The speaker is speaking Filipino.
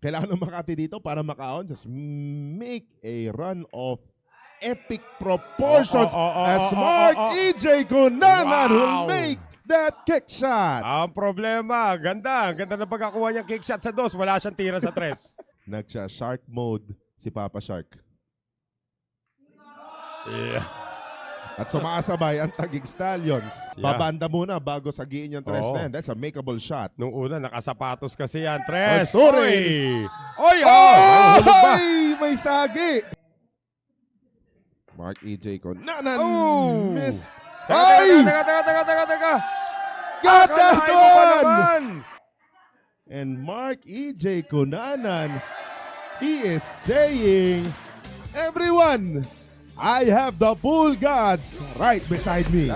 Kailangan ng Makati dito para makaon. Just make a run of epic proportions as Mark EJ Cunanan will make that kick shot. Ang problema, ganda. Ganda na pagkakuha niyang kick shot sa 2. Wala siyang tira sa 3. Nagsha-shark mode si Papa Shark. Yeah. At sumakasabay ang Taguig Stallions. Yeah. Babanda muna bago sagiin yung tres Oo. na yan. That's a makeable shot. Nung una, nakasapatos kasi yan. 3. sorry. Oy! Oh! Hulog ba? May sagi! Mark EJ Cunanan Oh! missed. Teka. Got that Akalain mo pa one! naman! And Mark EJ Cunanan, he is saying, everyone, I have the Pool Gods right beside me.